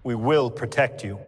We will protect you.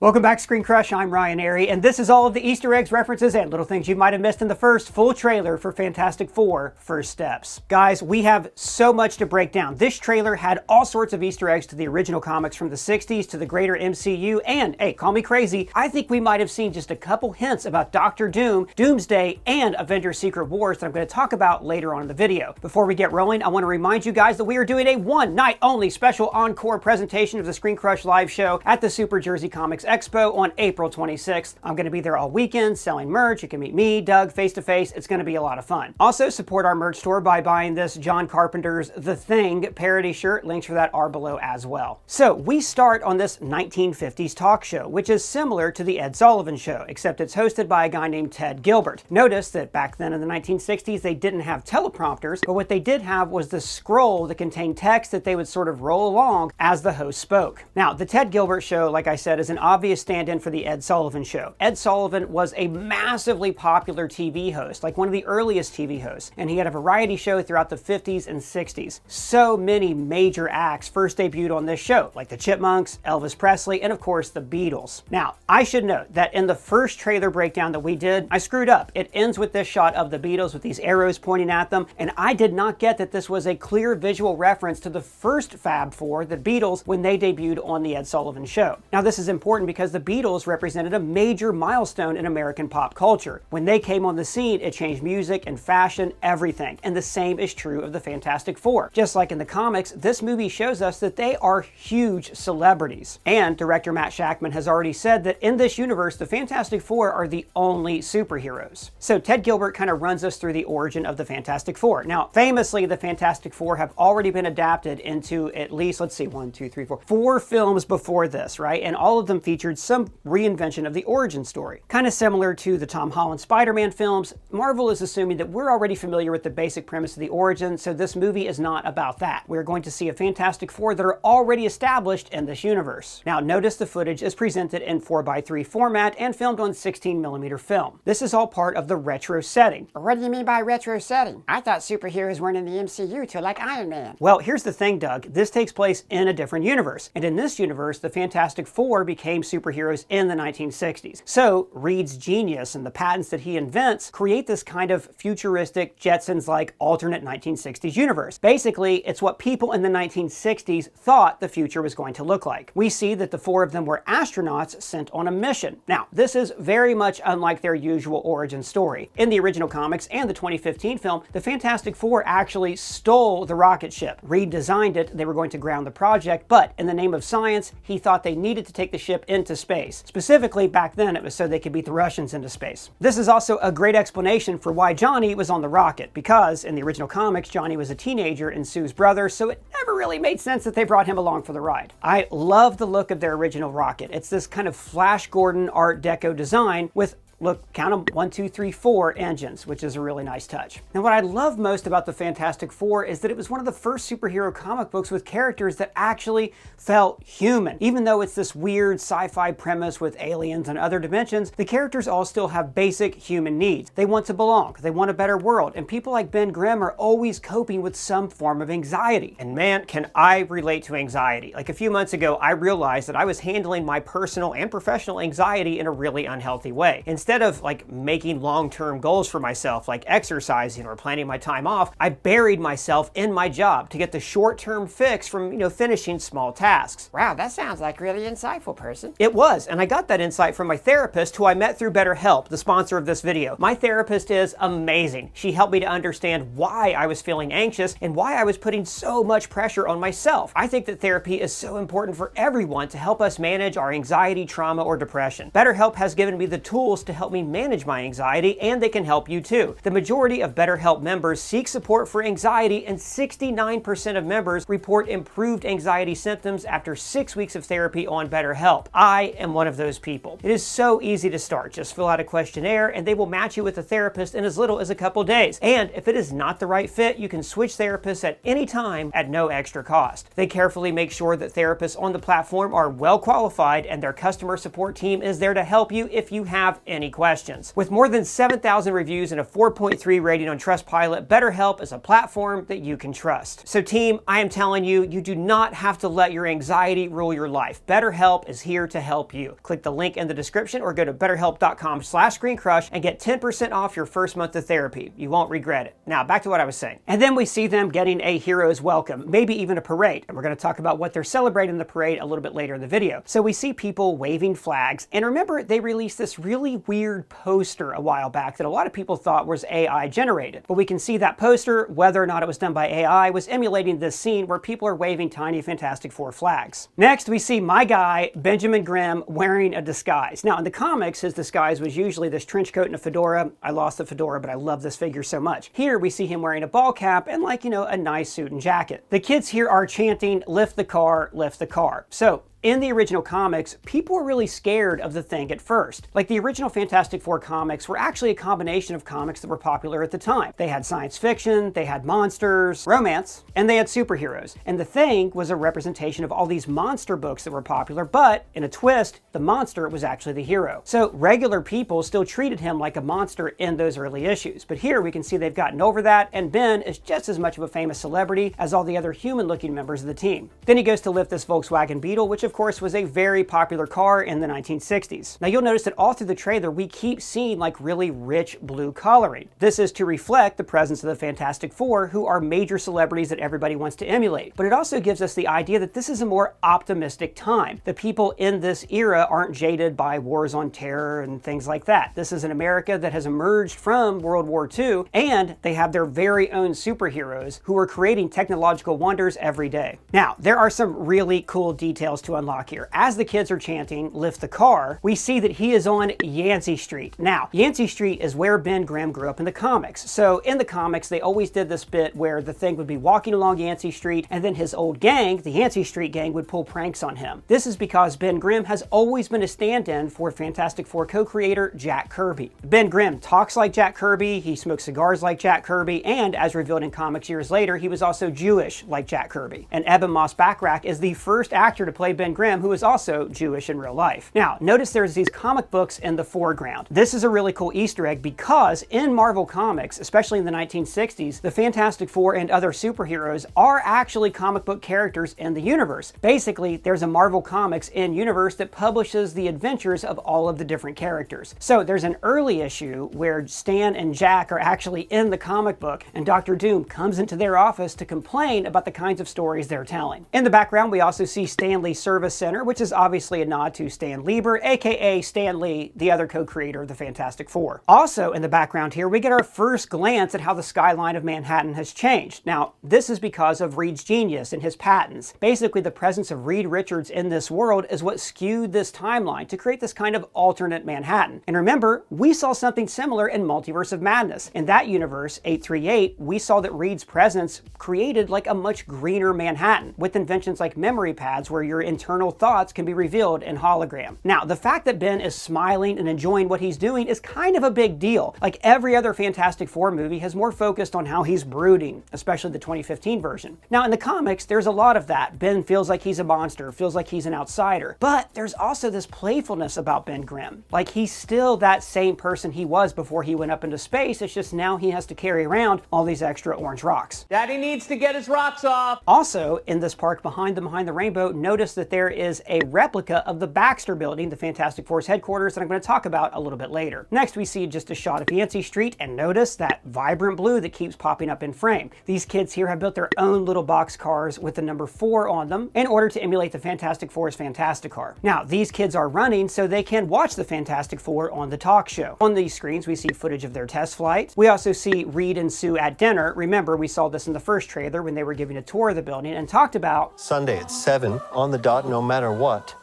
Welcome back, ScreenCrush. I'm Ryan Airy, and this is all of the Easter eggs, references, and little things you might have missed in the first full trailer for Fantastic Four: First Steps. Guys, we have so much to break down. This trailer had all sorts of Easter eggs to the original comics from the 60s to the greater MCU, and, hey, call me crazy, I think we might have seen just a couple hints about Doctor Doom, Doomsday, and Avengers Secret Wars that I'm going to talk about later on in the video. Before we get rolling, I want to remind you guys that we are doing a one-night-only special encore presentation of the ScreenCrush live show at the Super Jersey Comics Expo on April 26th. I'm going to be there all weekend selling merch. You can meet me, Doug, face to face. It's going to be a lot of fun. Also, support our merch store by buying this John Carpenter's The Thing parody shirt. Links for that are below as well. So we start on this 1950s talk show, which is similar to the Ed Sullivan Show, except it's hosted by a guy named Ted Gilbert. Notice that back then in the 1960s, they didn't have teleprompters, but what they did have was the scroll that contained text that they would sort of roll along as the host spoke. Now, the Ted Gilbert Show, like I said, is an obvious stand-in for the Ed Sullivan Show. Ed Sullivan was a massively popular TV host, like one of the earliest TV hosts, and he had a variety show throughout the 50s and 60s. So many major acts first debuted on this show, like the Chipmunks, Elvis Presley, and of course the Beatles. Now, I should note that in the first trailer breakdown that we did, I screwed up. It ends with this shot of the Beatles with these arrows pointing at them, and I did not get that this was a clear visual reference to the first Fab Four, the Beatles, when they debuted on the Ed Sullivan Show. Now, this is important because the Beatles represented a major milestone in American pop culture. When they came on the scene, it changed music and fashion, everything. And the same is true of the Fantastic Four. Just like in the comics, this movie shows us that they are huge celebrities. And director Matt Shakman has already said that in this universe, the Fantastic Four are the only superheroes. So Ted Gilbert kind of runs us through the origin of the Fantastic Four. Now, famously, the Fantastic Four have already been adapted into at least, let's see, 4 films before this, right? And all of them featured some reinvention of the origin story. Kind of similar to the Tom Holland Spider-Man films, Marvel is assuming that we're already familiar with the basic premise of the origin, so this movie is not about that. We're going to see a Fantastic Four that are already established in this universe. Now, notice the footage is presented in 4:3 format and filmed on 16mm film. This is all part of the retro setting. What do you mean by retro setting? I thought superheroes weren't in the MCU till like Iron Man. Well, here's the thing, Doug. This takes place in a different universe. And in this universe, the Fantastic Four became superheroes in the 1960s. So Reed's genius and the patents that he invents create this kind of futuristic Jetsons-like alternate 1960s universe. Basically, it's what people in the 1960s thought the future was going to look like. We see that the 4 of them were astronauts sent on a mission. Now, this is very much unlike their usual origin story. In the original comics and the 2015 film, the Fantastic Four actually stole the rocket ship. Reed designed it, they were going to ground the project, but in the name of science, he thought they needed to take the ship into space. Specifically, back then, it was so they could beat the Russians into space. This is also a great explanation for why Johnny was on the rocket, because in the original comics, Johnny was a teenager and Sue's brother, so it never really made sense that they brought him along for the ride. I love the look of their original rocket. It's this kind of Flash Gordon Art Deco design with, look, count them, 1, 2, 3, 4 engines, which is a really nice touch. And what I love most about the Fantastic Four is that it was one of the first superhero comic books with characters that actually felt human. Even though it's this weird sci-fi premise with aliens and other dimensions, the characters all still have basic human needs. They want to belong, they want a better world, and people like Ben Grimm are always coping with some form of anxiety. And man, can I relate to anxiety. Like a few months ago, I realized that I was handling my personal and professional anxiety in a really unhealthy way. Instead of like making long-term goals for myself, like exercising or planning my time off, I buried myself in my job to get the short-term fix from, finishing small tasks. Wow, that sounds like really insightful, person. It was, and I got that insight from my therapist, who I met through BetterHelp, the sponsor of this video. My therapist is amazing. She helped me to understand why I was feeling anxious and why I was putting so much pressure on myself. I think that therapy is so important for everyone to help us manage our anxiety, trauma, or depression. BetterHelp has given me the tools to help me manage my anxiety, and they can help you too. The majority of BetterHelp members seek support for anxiety, and 69% of members report improved anxiety symptoms after 6 weeks of therapy on BetterHelp. I am one of those people. It is so easy to start. Just fill out a questionnaire, and they will match you with a therapist in as little as a couple days. And if it is not the right fit, you can switch therapists at any time at no extra cost. They carefully make sure that therapists on the platform are well qualified, and their customer support team is there to help you if you have any any questions. With more than 7,000 reviews and a 4.3 rating on Trustpilot, BetterHelp is a platform that you can trust. So team, I am telling you, you do not have to let your anxiety rule your life. BetterHelp is here to help you. Click the link in the description or go to betterhelp.com/ScreenCrush and get 10% off your first month of therapy. You won't regret it. Now, back to what I was saying. And then we see them getting a hero's welcome, maybe even a parade. And we're going to talk about what they're celebrating in the parade a little bit later in the video. So we see people waving flags. And remember, they released this really weird poster a while back that a lot of people thought was AI generated. But we can see that poster, whether or not it was done by AI, was emulating this scene where people are waving tiny Fantastic Four flags. Next, we see my guy, Benjamin Grimm, wearing a disguise. Now, in the comics, his disguise was usually this trench coat and a fedora. I lost the fedora, but I love this figure so much. Here, we see him wearing a ball cap and a nice suit and jacket. The kids here are chanting, "Lift the car, lift the car." So, in the original comics, people were really scared of the Thing at first. Like, the original Fantastic Four comics were actually a combination of comics that were popular at the time. They had science fiction, they had monsters, romance, and they had superheroes. And the Thing was a representation of all these monster books that were popular, but in a twist, the monster was actually the hero. So regular people still treated him like a monster in those early issues. But here we can see they've gotten over that, and Ben is just as much of a famous celebrity as all the other human-looking members of the team. Then he goes to lift this Volkswagen Beetle, which of course was a very popular car in the 1960s. Now you'll notice that all through the trailer we keep seeing like really rich blue coloring. This is to reflect the presence of the Fantastic Four, who are major celebrities that everybody wants to emulate. But it also gives us the idea that this is a more optimistic time. The people in this era aren't jaded by wars on terror and things like that. This is an America that has emerged from World War II, and they have their very own superheroes who are creating technological wonders every day. Now, there are some really cool details to unlock here. As the kids are chanting, "Lift the car," we see that he is on Yancey Street. Now, Yancey Street is where Ben Grimm grew up in the comics. So in the comics, they always did this bit where the Thing would be walking along Yancey Street, and then his old gang, the Yancey Street gang, would pull pranks on him. This is because Ben Grimm has always been a stand-in for Fantastic Four co-creator Jack Kirby. Ben Grimm talks like Jack Kirby, he smokes cigars like Jack Kirby, and as revealed in comics years later, he was also Jewish like Jack Kirby. And Eben Moss-Backrack is the first actor to play Ben Grimm who is also Jewish in real life. Now, notice there's these comic books in the foreground. This is a really cool Easter egg because in Marvel Comics, especially in the 1960s, the Fantastic Four and other superheroes are actually comic book characters in the universe. Basically, there's a Marvel Comics in universe that publishes the adventures of all of the different characters. So there's an early issue where Stan and Jack are actually in the comic book, and Dr. Doom comes into their office to complain about the kinds of stories they're telling. In the background, we also see Stanley's Service Center, which is obviously a nod to Stan Lieber, aka Stan Lee, the other co-creator of the Fantastic Four. Also in the background here, we get our first glance at how the skyline of Manhattan has changed. Now, this is because of Reed's genius and his patents. Basically, the presence of Reed Richards in this world is what skewed this timeline to create this kind of alternate Manhattan. And remember, we saw something similar in Multiverse of Madness. In that universe, 838, we saw that Reed's presence created like a much greener Manhattan, with inventions like memory pads where your internal thoughts can be revealed in hologram. Now, the fact that Ben is smiling and enjoying what he's doing is kind of a big deal. Like every other Fantastic Four movie has more focused on how he's brooding, especially the 2015 version. Now, in the comics, there's a lot of that. Ben feels like he's a monster, feels like he's an outsider. But there's also this playfulness about Ben Grimm. Like he's still that same person he was before he went up into space. It's just now he has to carry around all these extra orange rocks. Daddy needs to get his rocks off. Also, in this park behind the rainbow, notice that there is a replica of the Baxter Building, the Fantastic Four's headquarters, that I'm going to talk about a little bit later. Next, we see just a shot of Yancey Street, and notice that vibrant blue that keeps popping up in frame. These kids here have built their own little box cars with the number 4 on them in order to emulate the Fantastic Four's Fantastic Car. Now, these kids are running so they can watch the Fantastic Four on the talk show. On these screens, we see footage of their test flight. We also see Reed and Sue at dinner. Remember, we saw this in the first trailer when they were giving a tour of the building and talked about Sunday at 7 on the dot, no matter what.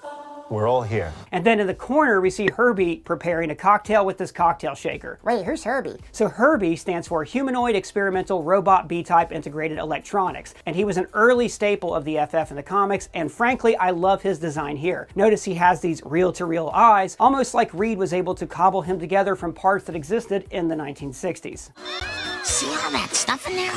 We're all here. And then in the corner, we see Herbie preparing a cocktail with this cocktail shaker. Wait, who's Herbie? So Herbie stands for Humanoid Experimental Robot B-Type Integrated Electronics, and he was an early staple of the FF in the comics, and frankly, I love his design here. Notice he has these reel-to-reel eyes, almost like Reed was able to cobble him together from parts that existed in the 1960s. See all that stuff in there?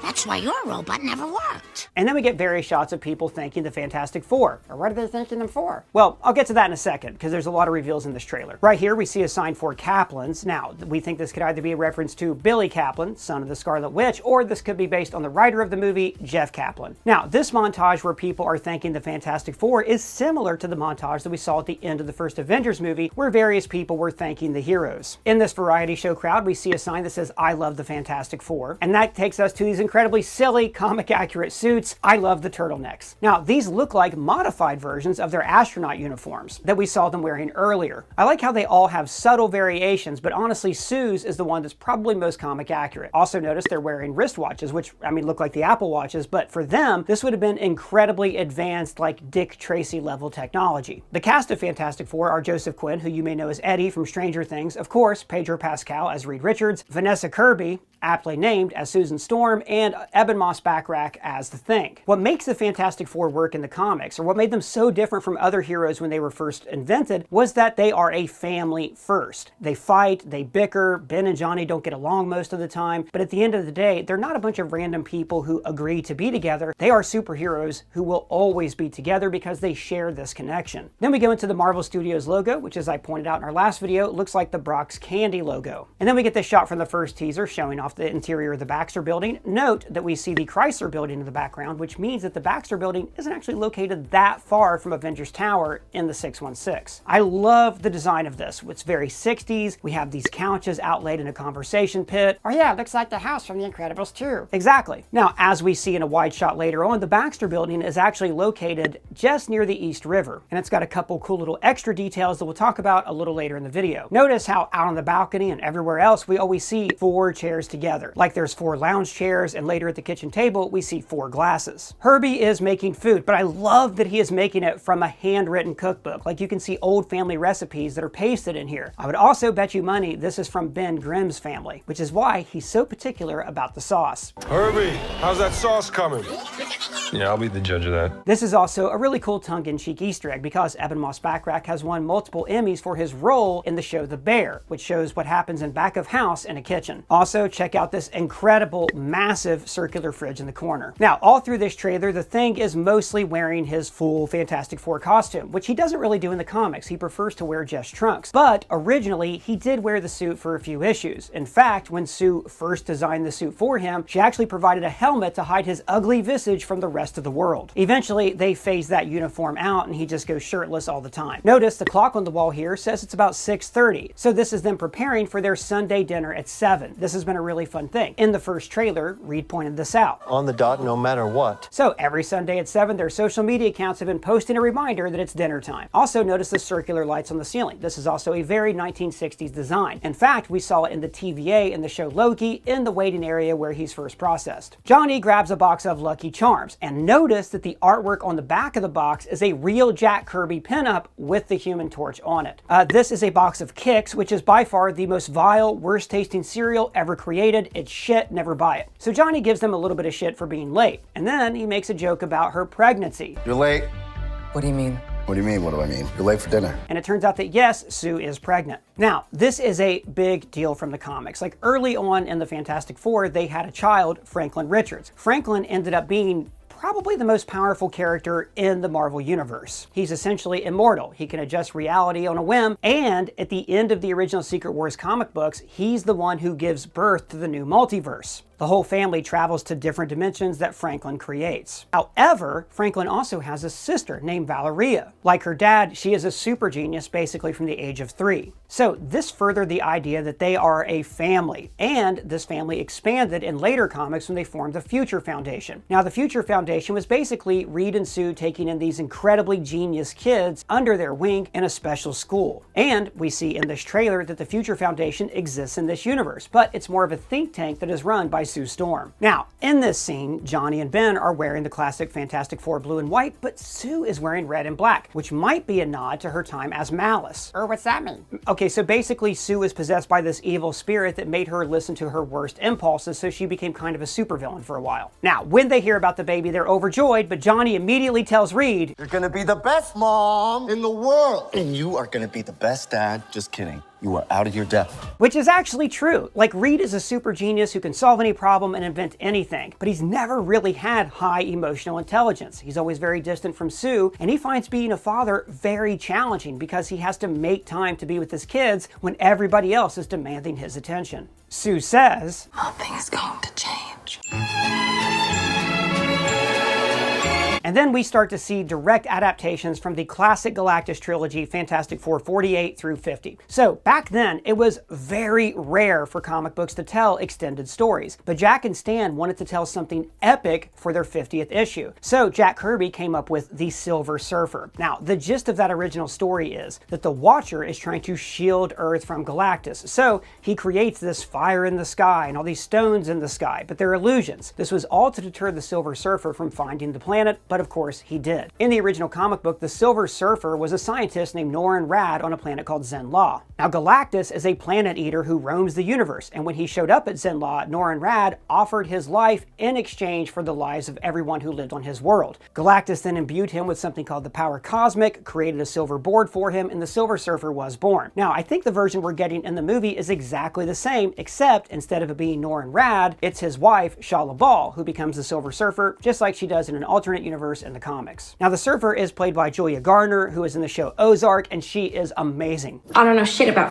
That's why your robot never worked. And then we get various shots of people thanking the Fantastic Four. Or what are they thanking them for? Well, I'll get to that in a second, because there's a lot of reveals in this trailer. Right here, we see a sign for Kaplans. Now, we think this could either be a reference to Billy Kaplan, son of the Scarlet Witch, or this could be based on the writer of the movie, Jeff Kaplan. Now, this montage where people are thanking the Fantastic Four is similar to the montage that we saw at the end of the first Avengers movie, where various people were thanking the heroes. In this variety show crowd, we see a sign that says, "I love the Fantastic Four," and that takes us to these incredibly silly, comic-accurate suits. I love the turtlenecks. Now, these look like modified versions of their astronaut uniforms that we saw them wearing earlier. I like how they all have subtle variations, but honestly, Sue's is the one that's probably most comic accurate. Also notice they're wearing wristwatches, which, I mean, look like the Apple Watches, but for them, this would have been incredibly advanced, like Dick Tracy level technology. The cast of Fantastic Four are Joseph Quinn, who you may know as Eddie from Stranger Things, of course, Pedro Pascal as Reed Richards, Vanessa Kirby, aptly named, as Susan Storm, and Eben Moss-Backrack as the Thing. What makes the Fantastic Four work in the comics, or what made them so different from other heroes when they were first invented, was that they are a family first. They fight, they bicker, Ben and Johnny don't get along most of the time, but at the end of the day, they're not a bunch of random people who agree to be together. They are superheroes who will always be together because they share this connection. Then we go into the Marvel Studios logo, which, as I pointed out in our last video, looks like the Brock's Candy logo. And then we get this shot from the first teaser showing off the interior of the Baxter building. Note that we see the Chrysler building in the background, which means that the Baxter building isn't actually located that far from Avengers Tower in the 616. I love the design of this. It's very 60s. We have these couches outlaid in a conversation pit. Oh yeah, it looks like the house from The Incredibles 2. Exactly. Now, as we see in a wide shot later on, the Baxter building is actually located just near the East River, and it's got a couple cool little extra details that we'll talk about a little later in the video. Notice how out on the balcony and everywhere else we always see 4 chairs together. Like there's 4 lounge chairs, and later at the kitchen table we see 4 glasses. Herbie is making food, but I love that he is making it from a handwritten cookbook. Like you can see old family recipes that are pasted in here. I would also bet you money this is from Ben Grimm's family, which is why he's so particular about the sauce. Herbie, how's that sauce coming? Yeah, I'll be the judge of that. This is also a really cool tongue-in-cheek Easter egg because Eben Moss-Backrack has won multiple Emmys for his role in the show The Bear, which shows what happens in back of house in a kitchen. Also, check out this incredible, massive circular fridge in the corner. Now, all through this trailer, the Thing is mostly wearing his full Fantastic Four costume, which he doesn't really do in the comics. He prefers to wear just trunks. But originally, he did wear the suit for a few issues. In fact, when Sue first designed the suit for him, she actually provided a helmet to hide his ugly visage from the rest of the world. Eventually, they phase that uniform out and he just goes shirtless all the time. Notice the clock on the wall here says it's about 6:30. So this is them preparing for their Sunday dinner at 7. This has been a really fun thing. In the first trailer, Reed pointed this out. On the dot no matter what. So every Sunday at 7, their social media accounts have been posting a reminder that it's dinner time. Also notice the circular lights on the ceiling. This is also a very 1960s design. In fact, we saw it in the TVA in the show Loki in the waiting area where he's first processed. Johnny grabs a box of Lucky Charms, and notice that the artwork on the back of the box is a real Jack Kirby pinup with the Human Torch on it. This is a box of Kix, which is by far the most vile, worst tasting cereal ever created. It's shit, never buy it. So Johnny gives them a little bit of shit for being late, and then he makes a joke about her pregnancy. You're late. What do you mean? What do you mean, what do I mean? You're late for dinner. And it turns out that yes, Sue is pregnant. Now, this is a big deal from the comics. Like early on in the Fantastic Four, they had a child, Franklin Richards. Franklin ended up being probably the most powerful character in the Marvel Universe. He's essentially immortal. He can adjust reality on a whim, and at the end of the original Secret Wars comic books, he's the one who gives birth to the new multiverse. The whole family travels to different dimensions that Franklin creates. However, Franklin also has a sister named Valeria. Like her dad, she is a super genius basically from the age of 3. So this furthered the idea that they are a family, and this family expanded in later comics when they formed the Future Foundation. Now, the Future Foundation was basically Reed and Sue taking in these incredibly genius kids under their wing in a special school. And we see in this trailer that the Future Foundation exists in this universe, but it's more of a think tank that is run by Sue Storm. Now, in this scene, Johnny and Ben are wearing the classic Fantastic Four blue and white, but Sue is wearing red and black, which might be a nod to her time as Malice. What's that mean? Okay, so basically Sue is possessed by this evil spirit that made her listen to her worst impulses, so she became kind of a supervillain for a while. Now, when they hear about the baby, they're overjoyed, but Johnny immediately tells Reed, "You're gonna be the best mom in the world. And you are gonna be the best dad." Just kidding. You are out of your depth. Which is actually true. Like, Reed is a super genius who can solve any problem and invent anything, but he's never really had high emotional intelligence. He's always very distant from Sue, and he finds being a father very challenging because he has to make time to be with his kids when everybody else is demanding his attention. Sue says, Nothing's going to change. and then we start to see direct adaptations from the classic Galactus trilogy, Fantastic Four 48 through 50. So back then, it was very rare for comic books to tell extended stories, but Jack and Stan wanted to tell something epic for their 50th issue. So Jack Kirby came up with the Silver Surfer. Now, the gist of that original story is that the Watcher is trying to shield Earth from Galactus. So he creates this fire in the sky and all these stones in the sky, but they're illusions. This was all to deter the Silver Surfer from finding the planet, but of course he did. In the original comic book, the Silver Surfer was a scientist named Norrin Radd on a planet called Zenn-La. Now, Galactus is a planet eater who roams the universe, and when he showed up at Zenn-La, Norrin Radd offered his life in exchange for the lives of everyone who lived on his world. Galactus then imbued him with something called the Power Cosmic, created a silver board for him, and the Silver Surfer was born. Now, I think the version we're getting in the movie is exactly the same, except instead of it being Norrin Radd, it's his wife, Shah LaBall, who becomes the Silver Surfer, just like she does in an alternate universe in the comics. Now, the Surfer is played by Julia Garner, who is in the show Ozark, and she is amazing. I don't know shit about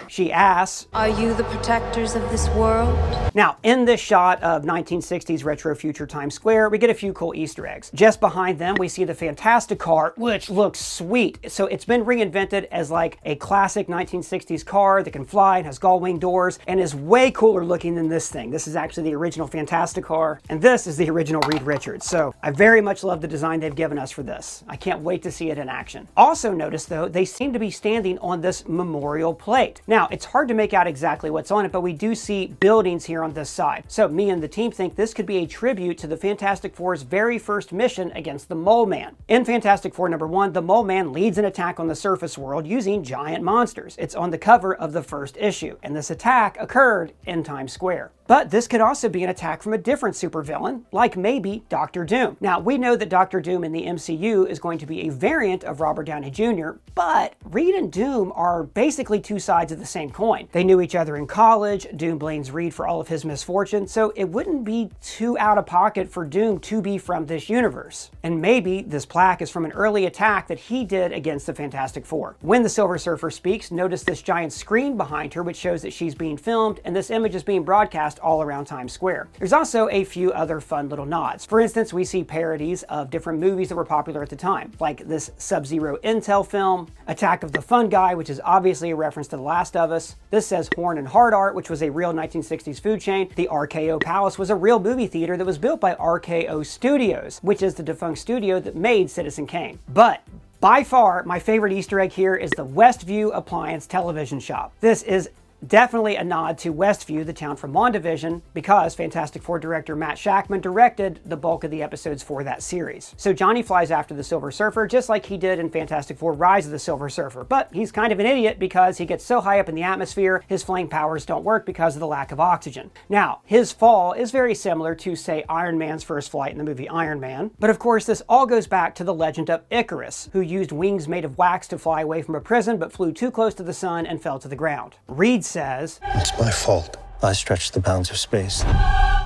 She asks, Are you the protectors of this world? Now, in this shot of 1960s retro future Times Square, we get a few cool Easter eggs. Just behind them, we see the Fantastic car, which looks sweet. So it's been reinvented as like a classic 1960s car that can fly and has gull-wing doors and is way cooler looking than this thing. This is actually the original Fantastic car, and this is the original Reed Richards. So I very much love the design they've given us for this. I can't wait to see it in action. Also notice though, they seem to be standing on this memorial plate. Now, it's hard to make out exactly what's on it, but we do see buildings here on this side. So me and the team think this could be a tribute to the Fantastic Four's very first mission against the Mole Man. In Fantastic Four #1, the Mole Man leads an attack on the surface world using giant monsters. It's on the cover of the first issue, and this attack occurred in Times Square. But this could also be an attack from a different supervillain, like maybe Doctor Doom. Now, we know that Doctor Doom in the MCU is going to be a variant of Robert Downey Jr., but Reed and Doom are basically two sides of the same coin. They knew each other in college, Doom blames Reed for all of his misfortune, so it wouldn't be too out of pocket for Doom to be from this universe. And maybe this plaque is from an early attack that he did against the Fantastic Four. When the Silver Surfer speaks, notice this giant screen behind her which shows that she's being filmed, and this image is being broadcast all around Times Square. There's also a few other fun little nods. For instance, we see parodies of different movies that were popular at the time, like this Sub-Zero Intel film, Attack of the Fun Guy, which is obviously a reference to The Last of Us. This says Horn and Hard Art, which was a real 1960s food chain. The RKO Palace was a real movie theater that was built by RKO Studios, which is the defunct studio that made Citizen Kane. But by far, my favorite Easter egg here is the Westview Appliance television shop. This is definitely a nod to Westview, the town from WandaVision, because Fantastic Four director Matt Shakman directed the bulk of the episodes for that series. So Johnny flies after the Silver Surfer just like he did in Fantastic Four Rise of the Silver Surfer, but he's kind of an idiot because he gets so high up in the atmosphere, his flame powers don't work because of the lack of oxygen. Now, his fall is very similar to, say, Iron Man's first flight in the movie Iron Man, but of course this all goes back to the legend of Icarus, who used wings made of wax to fly away from a prison but flew too close to the sun and fell to the ground. Reed says, It's my fault. I stretched the bounds of space.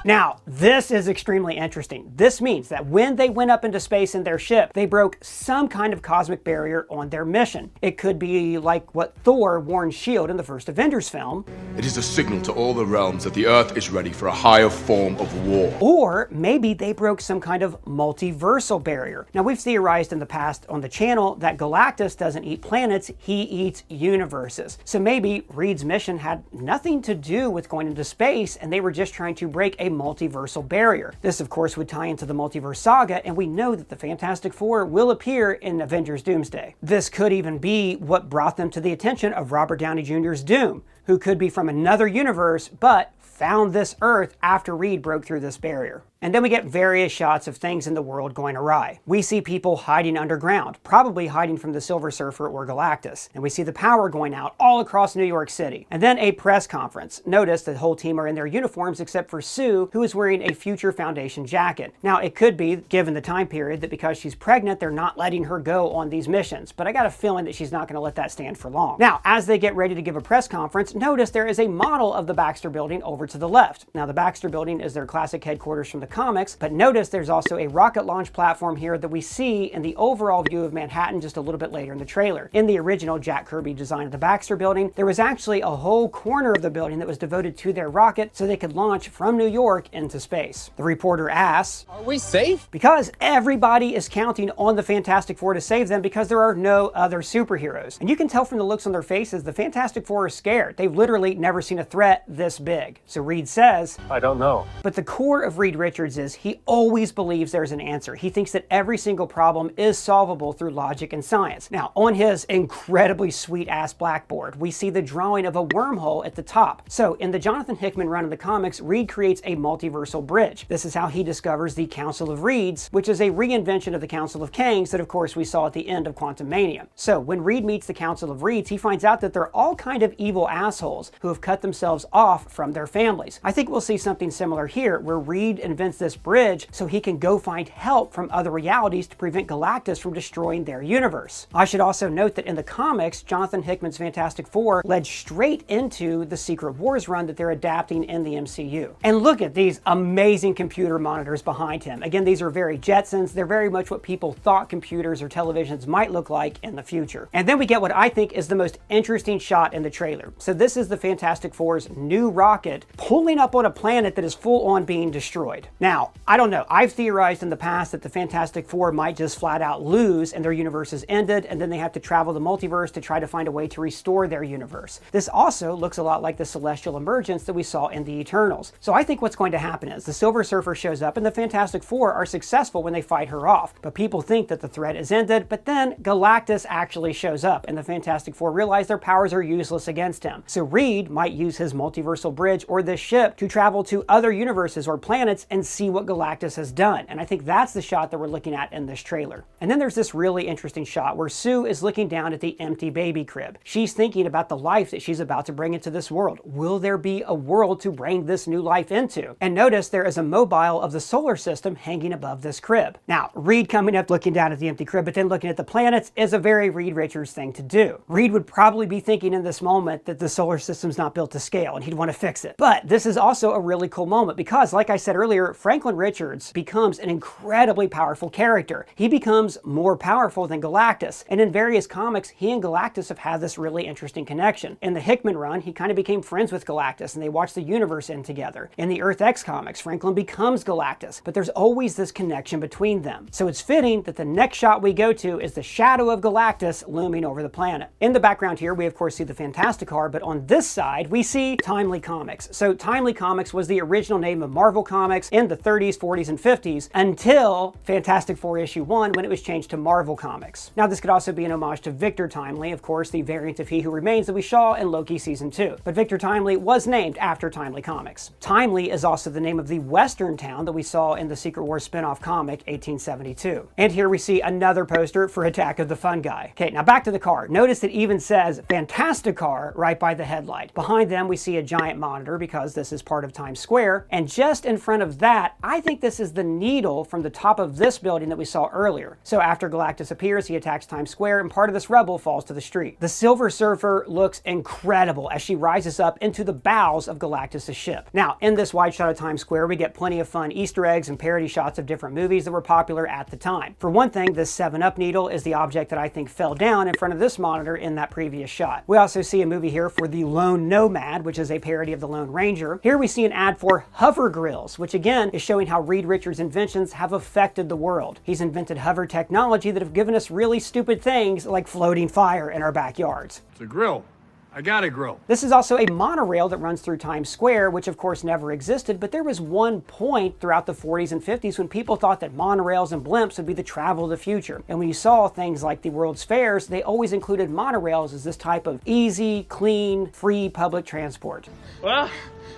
Now, this is extremely interesting. This means that when they went up into space in their ship, they broke some kind of cosmic barrier on their mission. It could be like what Thor warned S.H.I.E.L.D. in the first Avengers film. It is a signal to all the realms that the Earth is ready for a higher form of war. Or maybe they broke some kind of multiversal barrier. Now, we've theorized in the past on the channel that Galactus doesn't eat planets, he eats universes. So maybe Reed's mission had nothing to do with going into space, and they were just trying to break a multiversal barrier. This, of course, would tie into the multiverse saga, and we know that the Fantastic Four will appear in Avengers Doomsday. This could even be what brought them to the attention of Robert Downey Jr.'s Doom, who could be from another universe, but found this Earth after Reed broke through this barrier. And then we get various shots of things in the world going awry. We see people hiding underground, probably hiding from the Silver Surfer or Galactus. And we see the power going out all across New York City. And then a press conference. Notice the whole team are in their uniforms except for Sue, who is wearing a Future Foundation jacket. Now, it could be, given the time period, that because she's pregnant, they're not letting her go on these missions. But I got a feeling that she's not going to let that stand for long. Now, as they get ready to give a press conference, notice there is a model of the Baxter Building over to the left. Now, the Baxter Building is their classic headquarters from the comics, but notice there's also a rocket launch platform here that we see in the overall view of Manhattan just a little bit later in the trailer. In the original Jack Kirby design of the Baxter Building, there was actually a whole corner of the building that was devoted to their rocket so they could launch from New York into space. The reporter asks, Are we safe? because everybody is counting on the Fantastic Four to save them because there are no other superheroes. And you can tell from the looks on their faces, the Fantastic Four are scared. They've literally never seen a threat this big. So Reed says, I don't know. but the core of Reed Richards is he always believes there's an answer. He thinks that every single problem is solvable through logic and science. Now, on his incredibly sweet-ass blackboard, we see the drawing of a wormhole at the top. So, in the Jonathan Hickman run of the comics, Reed creates a multiversal bridge. This is how he discovers the Council of Reeds, which is a reinvention of the Council of Kangs that, of course, we saw at the end of Quantum Mania. So, when Reed meets the Council of Reeds, he finds out that they're all kind of evil assholes who have cut themselves off from their families. I think we'll see something similar here, where Reed invents this bridge so he can go find help from other realities to prevent Galactus from destroying their universe. I should also note that in the comics, Jonathan Hickman's Fantastic Four led straight into the Secret Wars run that they're adapting in the MCU. And look at these amazing computer monitors behind him. Again, these are very Jetsons. They're very much what people thought computers or televisions might look like in the future. And then we get what I think is the most interesting shot in the trailer. So this is the Fantastic Four's new rocket pulling up on a planet that is full on being destroyed. Now, I don't know. I've theorized in the past that the Fantastic Four might just flat out lose and their universe is ended, and then they have to travel the multiverse to try to find a way to restore their universe. This also looks a lot like the celestial emergence that we saw in the Eternals. So I think what's going to happen is the Silver Surfer shows up and the Fantastic Four are successful when they fight her off. But people think that the threat is ended, but then Galactus actually shows up and the Fantastic Four realize their powers are useless against him. So Reed might use his multiversal bridge or this ship to travel to other universes or planets and see what Galactus has done. And I think that's the shot that we're looking at in this trailer. And then there's this really interesting shot where Sue is looking down at the empty baby crib. She's thinking about the life that she's about to bring into this world. Will there be a world to bring this new life into? And notice there is a mobile of the solar system hanging above this crib. Now, Reed coming up looking down at the empty crib, but then looking at the planets is a very Reed Richards thing to do. Reed would probably be thinking in this moment that the solar system's not built to scale and he'd want to fix it. But this is also a really cool moment because, like I said earlier, Franklin Richards becomes an incredibly powerful character. He becomes more powerful than Galactus. And in various comics, he and Galactus have had this really interesting connection. In the Hickman run, he kind of became friends with Galactus and they watched the universe end together. In the Earth X comics, Franklin becomes Galactus, but there's always this connection between them. So it's fitting that the next shot we go to is the shadow of Galactus looming over the planet. In the background here, we of course see the Fantasticar, but on this side, we see Timely Comics. So Timely Comics was the original name of Marvel Comics in the 30s, 40s, and 50s until Fantastic Four issue 1 when it was changed to Marvel Comics. Now this could also be an homage to Victor Timely, of course, the variant of He Who Remains that we saw in Loki Season 2. But Victor Timely was named after Timely Comics. Timely is also the name of the western town that we saw in the Secret Wars spin-off comic 1872. And here we see another poster for Attack of the Fungi. Okay, now back to the car. Notice it even says Fantasticar right by the headlight. Behind them we see a giant monitor because this is part of Times Square. And just in front of that, I think this is the needle from the top of this building that we saw earlier. So after Galactus appears, he attacks Times Square and part of this rubble falls to the street. The Silver Surfer looks incredible as she rises up into the bows of Galactus' ship. Now, in this wide shot of Times Square, we get plenty of fun Easter eggs and parody shots of different movies that were popular at the time. For one thing, this 7-Up needle is the object that I think fell down in front of this monitor in that previous shot. We also see a movie here for the Lone Nomad, which is a parody of the Lone Ranger. Here we see an ad for hover grills, which again is showing how Reed Richards' inventions have affected the world. He's invented hover technology that have given us really stupid things like floating fire in our backyards. It's a grill. I got a grill. This is also a monorail that runs through Times Square, which of course never existed, but there was one point throughout the 40s and 50s when people thought that monorails and blimps would be the travel of the future. And when you saw things like the World's Fairs, they always included monorails as this type of easy, clean, free public transport. Well,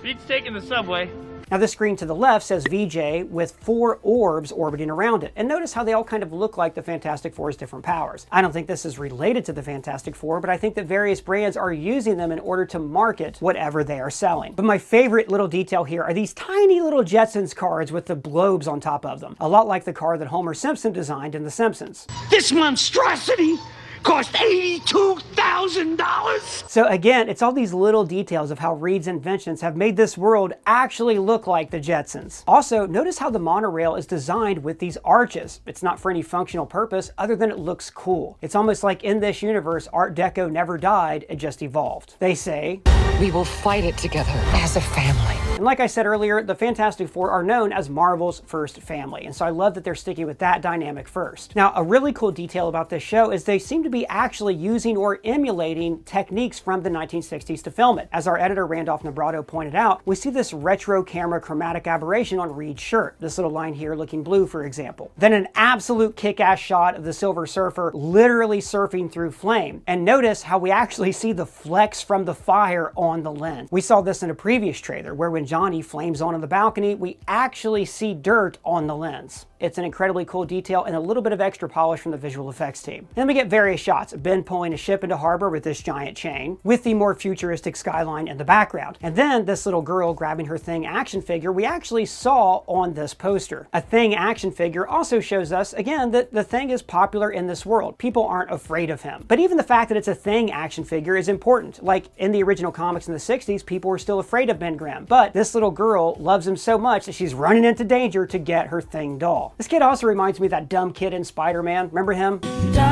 beats taking the subway. Now this screen to the left says VJ with 4 orbs orbiting around it. And notice how they all kind of look like the Fantastic Four's different powers. I don't think this is related to the Fantastic Four, but I think that various brands are using them in order to market whatever they are selling. But my favorite little detail here are these tiny little Jetsons cards with the globes on top of them. A lot like the card that Homer Simpson designed in The Simpsons. This monstrosity cost $82,000. So again, it's all these little details of how Reed's inventions have made this world actually look like the Jetsons. Also, notice how the monorail is designed with these arches. It's not for any functional purpose other than it looks cool. It's almost like in this universe, Art Deco never died, it just evolved. They say, We will fight it together as a family. and like I said earlier, the Fantastic Four are known as Marvel's first family, and so I love that they're sticking with that dynamic first. Now, a really cool detail about this show is they seem to be actually using or emulating techniques from the 1960s to film it. As our editor Randolf Nombrado pointed out, we see this retro camera chromatic aberration on Reed's shirt, this little line here looking blue, for example. Then an absolute kick-ass shot of the Silver Surfer literally surfing through flame. And notice how we actually see the flecks from the fire on the lens. We saw this in a previous trailer where when Johnny flames on the balcony, we actually see dirt on the lens. It's an incredibly cool detail and a little bit of extra polish from the visual effects team. Then we get various shots of Ben pulling a ship into harbor with this giant chain, with the more futuristic skyline in the background. And then this little girl grabbing her Thing action figure we actually saw on this poster. A Thing action figure also shows us, again, that the Thing is popular in this world. People aren't afraid of him. But even the fact that it's a Thing action figure is important. Like in the original comics in the 60s, people were still afraid of Ben Grimm. But this little girl loves him so much that she's running into danger to get her Thing doll. This kid also reminds me of that dumb kid in Spider-Man. Remember him?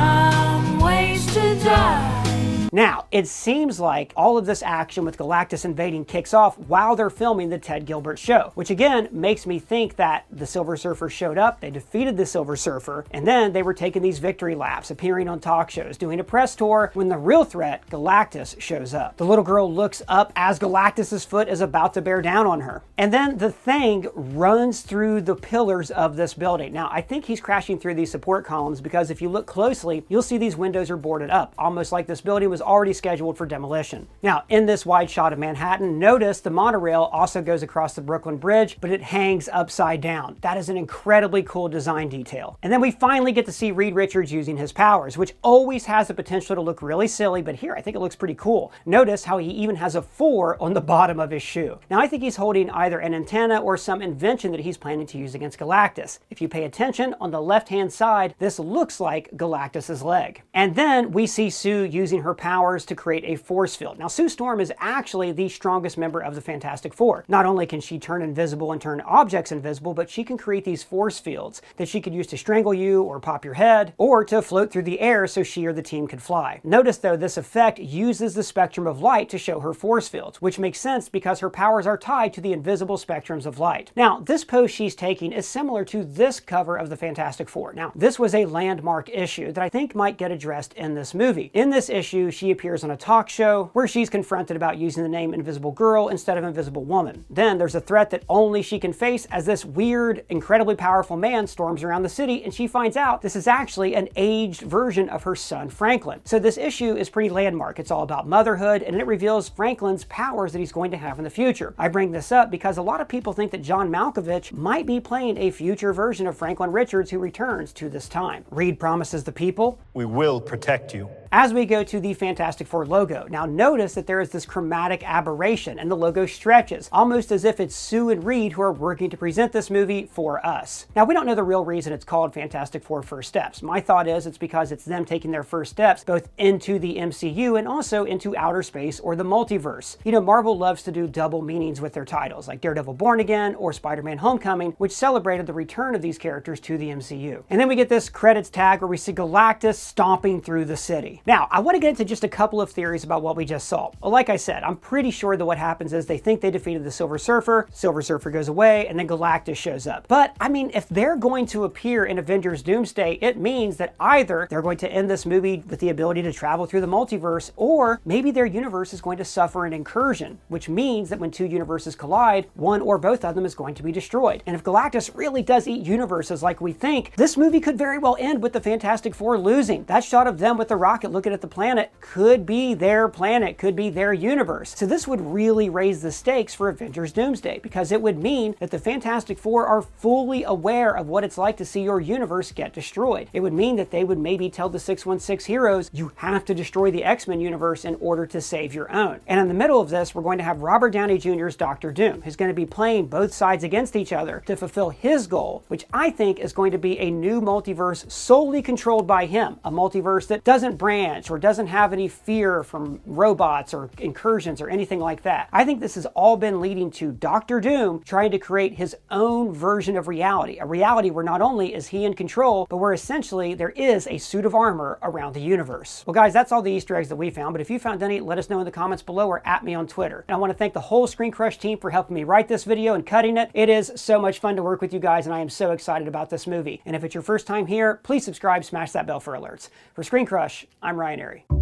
Dumb ways to die. Now, it seems like all of this action with Galactus invading kicks off while they're filming the Ted Gilbert show, which again makes me think that the Silver Surfer showed up, they defeated the Silver Surfer, and then they were taking these victory laps, appearing on talk shows, doing a press tour, when the real threat, Galactus, shows up. The little girl looks up as Galactus's foot is about to bear down on her. And then the Thing runs through the pillars of this building. Now, I think he's crashing through these support columns because if you look closely, you'll see these windows are boarded up, almost like this building was already scheduled for demolition. Now, in this wide shot of Manhattan, notice the monorail also goes across the Brooklyn Bridge, but it hangs upside down. That is an incredibly cool design detail. And then we finally get to see Reed Richards using his powers, which always has the potential to look really silly, but here I think it looks pretty cool. Notice how he even has a 4 on the bottom of his shoe. Now, I think he's holding either an antenna or some invention that he's planning to use against Galactus. If you pay attention, on the left-hand side, this looks like Galactus's leg. And then we see Sue using her powers to create a force field. Now, Sue Storm is actually the strongest member of the Fantastic Four. Not only can she turn invisible and turn objects invisible, but she can create these force fields that she could use to strangle you or pop your head, or to float through the air so she or the team could fly. Notice though, this effect uses the spectrum of light to show her force fields, which makes sense because her powers are tied to the invisible spectrums of light. Now, this pose she's taking is similar to this cover of the Fantastic Four. Now, this was a landmark issue that I think might get addressed in this movie. In this issue, she appears on a talk show where she's confronted about using the name Invisible Girl instead of Invisible Woman. Then there's a threat that only she can face as this weird, incredibly powerful man storms around the city, and she finds out this is actually an aged version of her son Franklin. So this issue is pretty landmark. It's all about motherhood, and it reveals Franklin's powers that he's going to have in the future. I bring this up because a lot of people think that John Malkovich might be playing a future version of Franklin Richards who returns to this time. Reed promises the people, We will protect you. as we go to the Fantastic Four logo. Now notice that there is this chromatic aberration and the logo stretches, almost as if it's Sue and Reed who are working to present this movie for us. Now we don't know the real reason it's called Fantastic Four First Steps. My thought is it's because it's them taking their first steps both into the MCU and also into outer space or the multiverse. You know, Marvel loves to do double meanings with their titles, like Daredevil Born Again or Spider-Man Homecoming, which celebrated the return of these characters to the MCU. And then we get this credits tag where we see Galactus stomping through the city. Now, I want to get into just a couple of theories about what we just saw. Like I said, I'm pretty sure that what happens is they think they defeated the Silver Surfer goes away, and then Galactus shows up. But, I mean, if they're going to appear in Avengers Doomsday, it means that either they're going to end this movie with the ability to travel through the multiverse, or maybe their universe is going to suffer an incursion, which means that when two universes collide, one or both of them is going to be destroyed. And if Galactus really does eat universes like we think, this movie could very well end with the Fantastic Four losing. That shot of them with the rocket rocket looking at the planet could be their planet, could be their universe. So this would really raise the stakes for Avengers Doomsday, because it would mean that the Fantastic Four are fully aware of what it's like to see your universe get destroyed. It would mean that they would maybe tell the 616 heroes, you have to destroy the X-Men universe in order to save your own. And in the middle of this, we're going to have Robert Downey Jr.'s Dr. Doom, who's going to be playing both sides against each other to fulfill his goal, which I think is going to be a new multiverse solely controlled by him. A multiverse that doesn't branch or doesn't have any fear from robots or incursions or anything like that. I think this has all been leading to Dr. Doom trying to create his own version of reality. A reality where not only is he in control, but where essentially there is a suit of armor around the universe. Well guys, that's all the Easter eggs that we found, but if you found any, let us know in the comments below or at me on Twitter. And I want to thank the whole ScreenCrush team for helping me write this video and cutting it. It is so much fun to work with you guys, and I am so excited about this movie. And if it's your first time here, please subscribe, smash that bell for alerts. For ScreenCrush, I'm Ryan Airy.